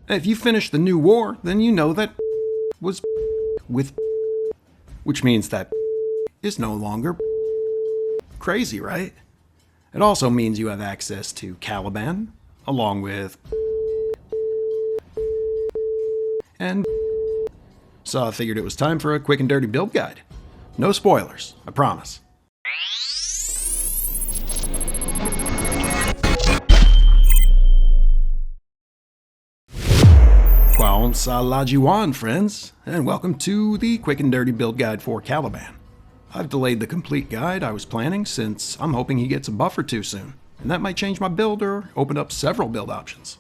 If you finish the new war, then you know that was with, which means that is no longer crazy, right? It also means you have access to Caliban, along with and so I figured it was time for a quick and dirty build guide. No spoilers, I promise. Kwon Salajiwan, friends, and welcome to the quick and dirty build guide for Caliban. I've delayed the complete guide I was planning since I'm hoping he gets a buff or two soon, and that might change my build or open up several build options.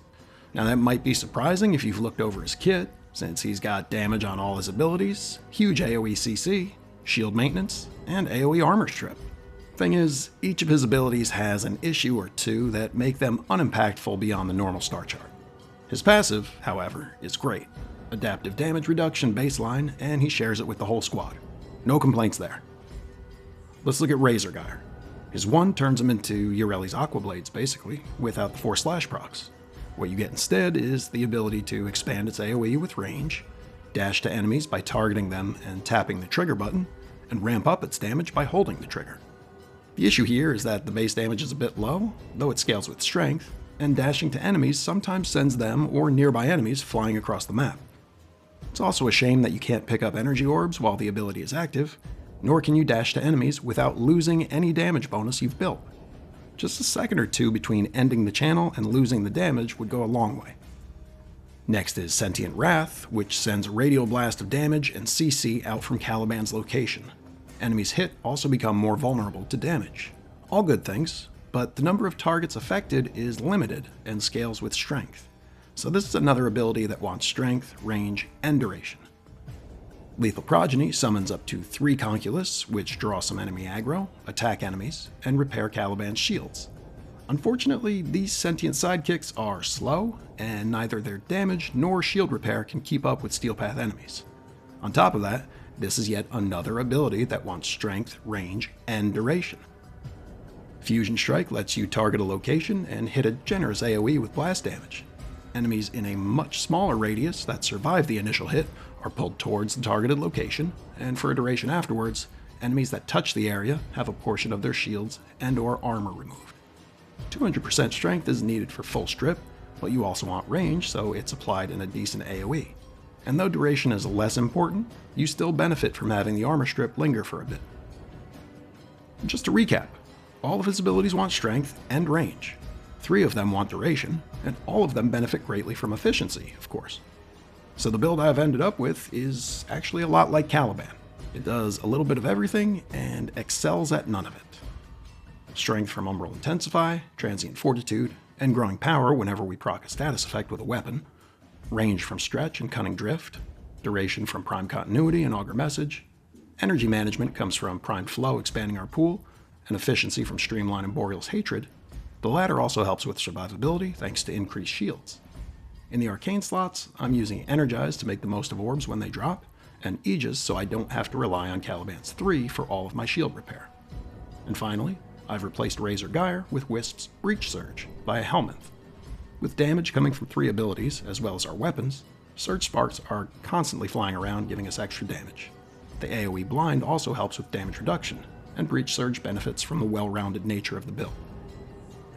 Now that might be surprising if you've looked over his kit, since he's got damage on all his abilities, huge AoE CC, shield maintenance, and AoE armor strip. Thing is, each of his abilities has an issue or two that make them unimpactful beyond the normal star chart. His passive, however, is great. Adaptive damage reduction baseline, and he shares it with the whole squad. No complaints there. Let's look at Razor Gyre. His 1 turns him into Ureli's Aqua Blades, basically, without the 4 slash procs. What you get instead is the ability to expand its AoE with range, dash to enemies by targeting them and tapping the trigger button, and ramp up its damage by holding the trigger. The issue here is that the base damage is a bit low, though it scales with strength, and dashing to enemies sometimes sends them or nearby enemies flying across the map. It's also a shame that you can't pick up energy orbs while the ability is active, nor can you dash to enemies without losing any damage bonus you've built. Just a second or two between ending the channel and losing the damage would go a long way. Next is Sentient Wrath, which sends a radial blast of damage and CC out from Caliban's location. Enemies hit also become more vulnerable to damage. All good things, but the number of targets affected is limited and scales with strength. So this is another ability that wants strength, range, and duration. Lethal Progeny summons up to 3 Conculus, which draw some enemy aggro, attack enemies, and repair Caliban's shields. Unfortunately, these sentient sidekicks are slow, and neither their damage nor shield repair can keep up with Steel Path enemies. On top of that, this is yet another ability that wants strength, range, and duration. Fusion Strike lets you target a location and hit a generous AoE with blast damage. Enemies in a much smaller radius that survive the initial hit are pulled towards the targeted location, and for a duration afterwards, enemies that touch the area have a portion of their shields and/or armor removed. 200% strength is needed for full strip, but you also want range, so it's applied in a decent AoE. And though duration is less important, you still benefit from having the armor strip linger for a bit. Just to recap, all of his abilities want strength and range. 3 of them want duration, and all of them benefit greatly from efficiency, of course. So the build I've ended up with is actually a lot like Caliban. It does a little bit of everything and excels at none of it. Strength from Umbral Intensify, Transient Fortitude, and Growing Power whenever we proc a status effect with a weapon. Range from Stretch and Cunning Drift. Duration from Prime Continuity and Augur Message. Energy management comes from Prime Flow expanding our pool, and efficiency from Streamline and Boreal's Hatred. The latter also helps with survivability thanks to increased shields. In the arcane slots, I'm using Energize to make the most of orbs when they drop, and Aegis so I don't have to rely on Caliban's 3 for all of my shield repair. And finally, I've replaced Razor Gyre with Wisp's Breach Surge by a Helminth. With damage coming from 3 abilities, as well as our weapons, Surge Sparks are constantly flying around giving us extra damage. The AoE Blind also helps with damage reduction, and Breach Surge benefits from the well-rounded nature of the build.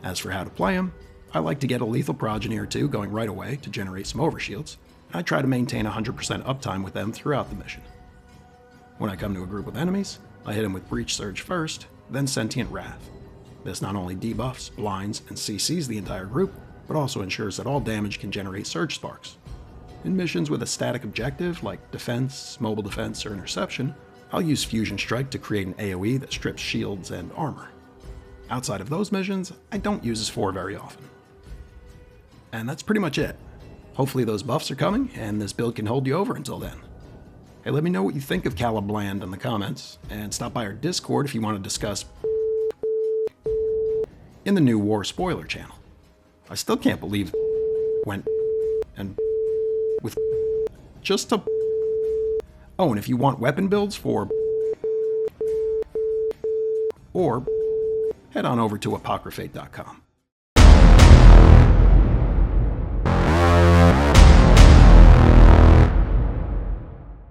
As for how to play him, I like to get a Lethal Progeny or 2 going right away to generate some overshields, and I try to maintain 100% uptime with them throughout the mission. When I come to a group of enemies, I hit them with Breach Surge first, then Sentient Wrath. This not only debuffs, blinds, and CCs the entire group, but also ensures that all damage can generate Surge Sparks. In missions with a static objective like Defense, Mobile Defense, or Interception, I'll use Fusion Strike to create an AoE that strips shields and armor. Outside of those missions, I don't use his 4 very often. And that's pretty much it. Hopefully those buffs are coming, and this build can hold you over until then. Hey, let me know what you think of Caliban in the comments, and stop by our Discord if you want to discuss in the new War Spoiler channel. I still can't believe went and with just to. Oh, and if you want weapon builds for or head on over to apocryphate.com.